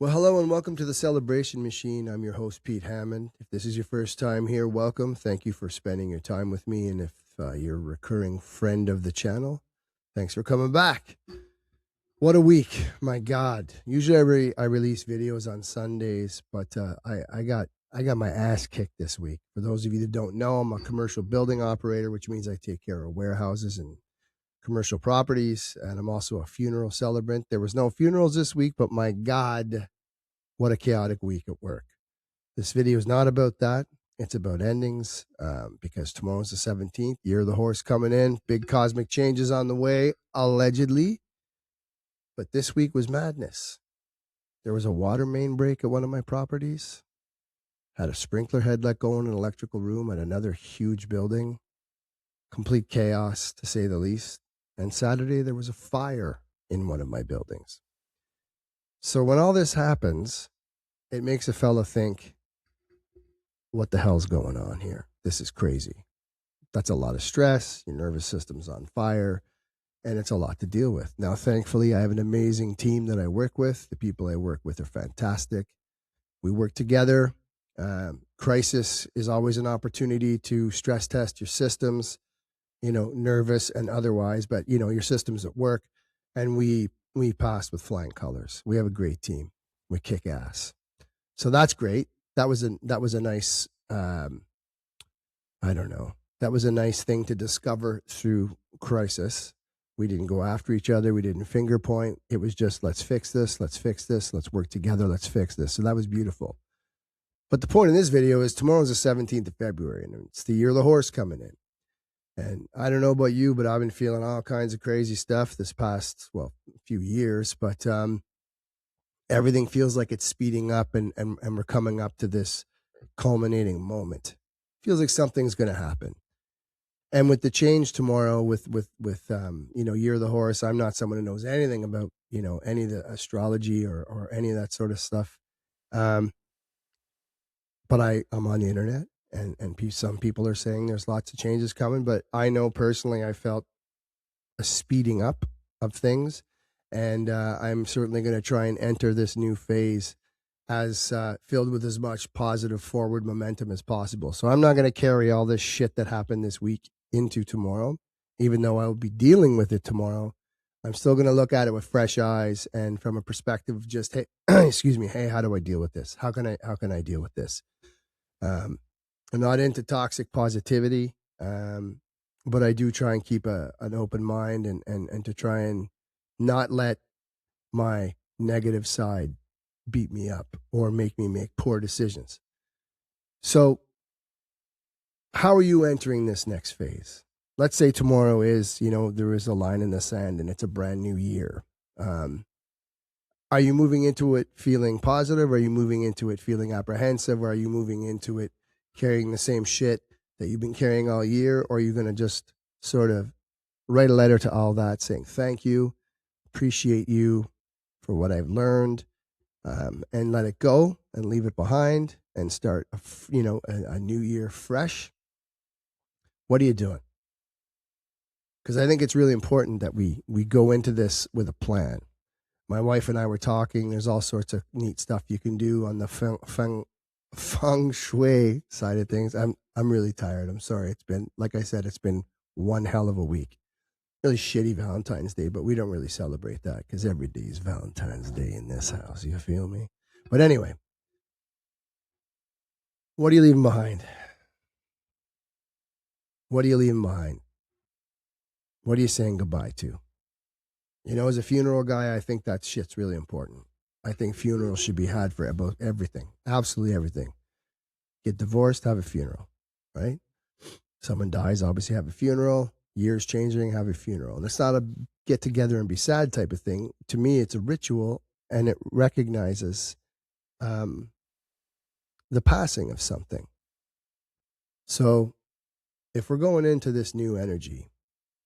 Well, hello and welcome to the Celebration Machine. I'm your host, Pete Hammond. If this is your first time here, welcome. Thank you for spending your time with me. And if you're a recurring friend of the channel, thanks for coming back. What a week. My God. Usually I release videos on Sundays, but I got my ass kicked this week. For those of you that don't know, I'm a commercial building operator, which means I take care of warehouses and commercial properties. And I'm also a funeral celebrant. There was no funerals this week, but my God, what a chaotic week at work. This video is not about that. It's about endings because tomorrow's the 17th, year of the horse coming in, big cosmic changes on the way, allegedly. But this week was madness. There was a water main break at one of my properties, had a sprinkler head let go in an electrical room at another huge building. Complete chaos, to say the least. And Saturday, there was a fire in one of my buildings. So when all this happens, it makes a fella think, what the hell's going on here? This is crazy. That's a lot of stress. Your nervous system's on fire, and it's a lot to deal with. Now, thankfully, I have an amazing team that I work with. The people I work with are fantastic. We work together. Crisis is always an opportunity to stress test your systems, nervous and otherwise, but, your systems at work. And we pass with flying colors. We have a great team. We kick ass. So that's great. That was a nice, that was a nice thing to discover through crisis. We didn't go after each other. We didn't finger point. It was just, let's fix this. Let's fix this. Let's work together. Let's fix this. So that was beautiful. But the point of this video is tomorrow's the 17th of February, and it's the year of the horse coming in. And I don't know about you, but I've been feeling all kinds of crazy stuff this past, few years, but, everything feels like it's speeding up and we're coming up to this culminating moment. Feels like something's going to happen. And with the change tomorrow with Year of the Horse, I'm not someone who knows anything about, any of the astrology or any of that sort of stuff. But I'm on the internet and some people are saying there's lots of changes coming, but I know personally I felt a speeding up of things. And I'm certainly going to try and enter this new phase as filled with as much positive forward momentum as possible. So I'm not going to carry all this shit that happened this week into tomorrow, even though I will be dealing with it tomorrow. I'm still going to look at it with fresh eyes and from a perspective of just, hey, excuse me, hey, how do I deal with this? How can I deal with this? I'm not into toxic positivity, but I do try and keep an open mind and to try and not let my negative side beat me up or make me make poor decisions. So how are you entering this next phase? Let's say tomorrow is, there is a line in the sand and it's a brand new year. Are you moving into it feeling positive? Are you moving into it feeling apprehensive? Or are you moving into it carrying the same shit that you've been carrying all year? Or are you going to just sort of write a letter to all that saying thank you, appreciate you for what I've learned, and let it go and leave it behind and start, a new year fresh? What are you doing? Because I think it's really important that we go into this with a plan. My wife and I were talking. There's all sorts of neat stuff you can do on the feng shui side of things. I'm really tired. I'm sorry. It's been, like I said, it's been one hell of a week. Really shitty Valentine's Day, but we don't really celebrate that because every day is Valentine's Day in this house. You feel me? But anyway, what are you leaving behind? What are you leaving behind? What are you saying goodbye to? As a funeral guy, I think that shit's really important. I think funerals should be had for about everything, absolutely everything. Get divorced, have a funeral, right? Someone dies, obviously have a funeral. Years changing, have a funeral. And it's not a get together and be sad type of thing. To me, it's a ritual and it recognizes the passing of something. So if we're going into this new energy,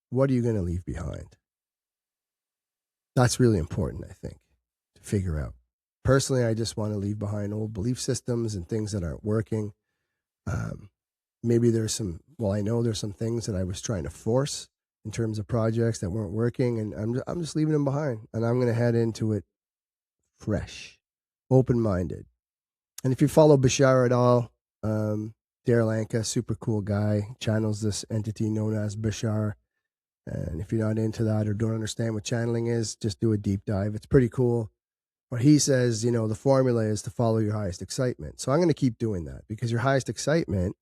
what are you going to leave behind? That's really important, I think, to figure out. Personally, I just want to leave behind old belief systems and things that aren't working. Maybe I know there's some things that I was trying to force in terms of projects that weren't working, and I'm just leaving them behind, and I'm going to head into it fresh. open-minded. And if you follow Bashar at all, Daryl Anka, super cool guy, channels this entity known as Bashar. And if you're not into that or don't understand what channeling is, just do a deep dive. It's pretty cool. But he says, the formula is to follow your highest excitement. So I'm going to keep doing that because your highest excitement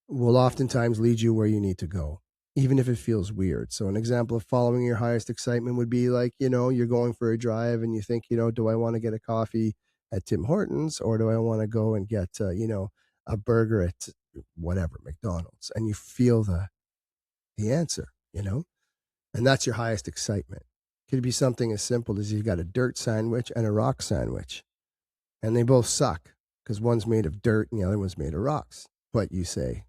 will oftentimes lead you where you need to go, even if it feels weird. So an example of following your highest excitement would be like, you're going for a drive and you think, do I want to get a coffee at Tim Hortons or do I want to go and get, a burger at whatever, McDonald's? And you feel the answer, and that's your highest excitement. Could be something as simple as you've got a dirt sandwich and a rock sandwich, and they both suck because one's made of dirt and the other one's made of rocks. But you say,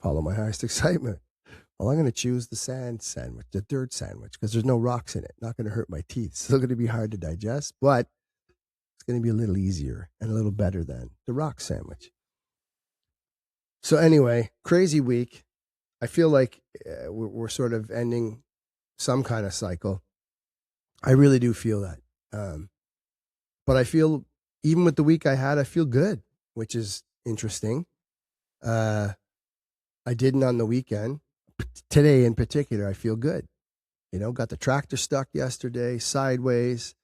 follow my highest excitement. Well, I'm going to choose the sand sandwich, the dirt sandwich, because there's no rocks in it. Not going to hurt my teeth. Still going to be hard to digest, but it's going to be a little easier and a little better than the rock sandwich. So anyway, crazy week. I feel like we're sort of ending some kind of cycle. I really do feel that. But I feel, even with the week I had, I feel good, which is interesting. I didn't on the weekend. Today in particular, I feel good. Got the tractor stuck yesterday, sideways.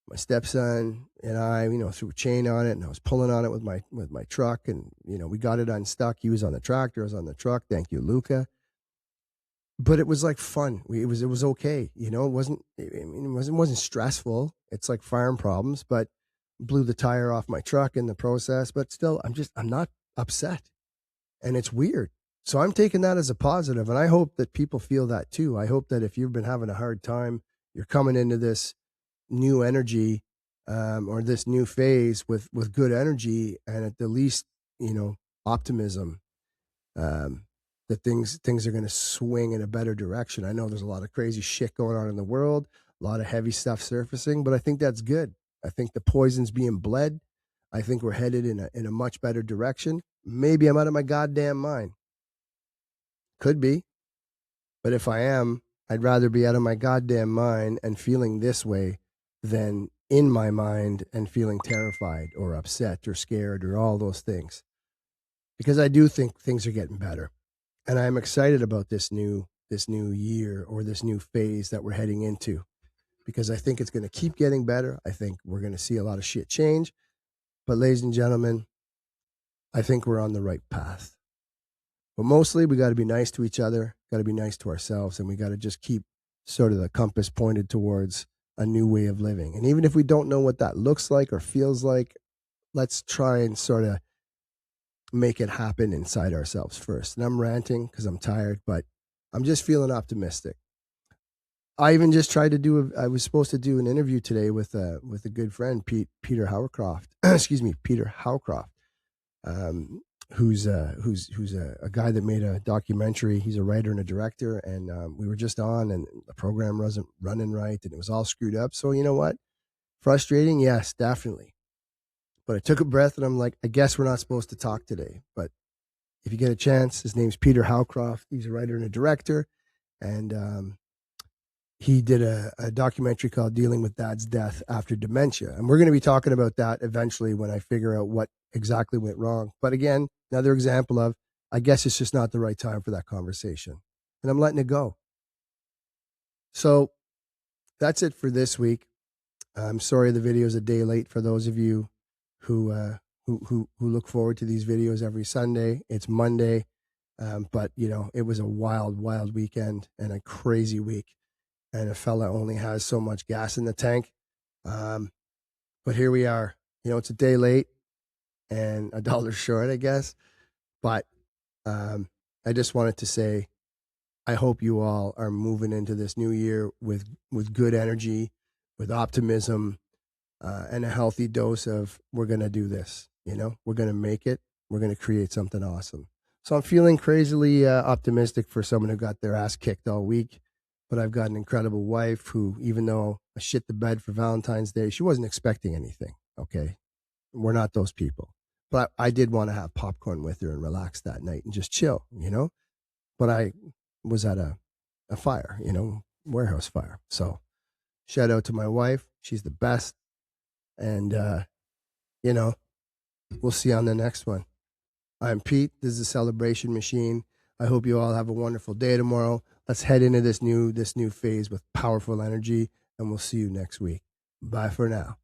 My stepson and I, threw a chain on it, and I was pulling on it with my truck, and we got it unstuck. He was on the tractor, I was on the truck. Thank you, Luca. But it was like fun. It was okay. It wasn't stressful. It's like farm problems, but blew the tire off my truck in the process. But still, I'm not upset, and it's weird. So I'm taking that as a positive, and I hope that people feel that too. I hope that if you've been having a hard time, you're coming into this new energy, or this new phase with good energy, and at the least, optimism. That things are going to swing in a better direction. I know there's a lot of crazy shit going on in the world, a lot of heavy stuff surfacing, but I think that's good. I think the poison's being bled. I think we're headed in a much better direction. Maybe I'm out of my goddamn mind. Could be. But if I am, I'd rather be out of my goddamn mind and feeling this way than in my mind and feeling terrified or upset or scared or all those things. Because I do think things are getting better. And I'm excited about this new year or this new phase that we're heading into, because I think it's going to keep getting better. I think we're going to see a lot of shit change. But ladies and gentlemen, I think we're on the right path. But mostly we got to be nice to each other, got to be nice to ourselves, and we got to just keep sort of the compass pointed towards a new way of living. And even if we don't know what that looks like or feels like, let's try and sort of make it happen inside ourselves first. And I'm ranting because I'm tired, but I'm just feeling optimistic. I even just tried to I was supposed to do an interview today with a good friend, Peter Howcroft. Excuse me, Peter Howcroft, who's a guy that made a documentary. He's a writer and a director, and we were just on, and the program wasn't running right, and it was all screwed up. So you know what? Frustrating, yes, definitely. But I took a breath and I'm like, I guess we're not supposed to talk today. But if you get a chance, his name's Peter Howcroft. He's a writer and a director. And he did a documentary called Dealing with Dad's Death After Dementia. And we're going to be talking about that eventually when I figure out what exactly went wrong. But again, another example of, I guess it's just not the right time for that conversation. And I'm letting it go. So that's it for this week. I'm sorry the video is a day late for those of you who look forward to these videos every Sunday. It's Monday, but it was a wild weekend and a crazy week, and a fella only has so much gas in the tank. But here we are. It's a day late and a dollar short, I guess. But I just wanted to say, I hope you all are moving into this new year with good energy, with optimism, and a healthy dose of, we're going to do this. We're going to make it. We're going to create something awesome. So I'm feeling crazily optimistic for someone who got their ass kicked all week. But I've got an incredible wife who, even though I shit the bed for Valentine's Day, she wasn't expecting anything. Okay. We're not those people. But I did want to have popcorn with her and relax that night and just chill, But I was at a fire, warehouse fire. So shout out to my wife. She's the best. And you know, we'll see you on the next one. I'm Pete. This is the Celebration Machine. I hope you all have a wonderful day tomorrow. Let's head into this new phase with powerful energy, and we'll see you next week. Bye for now.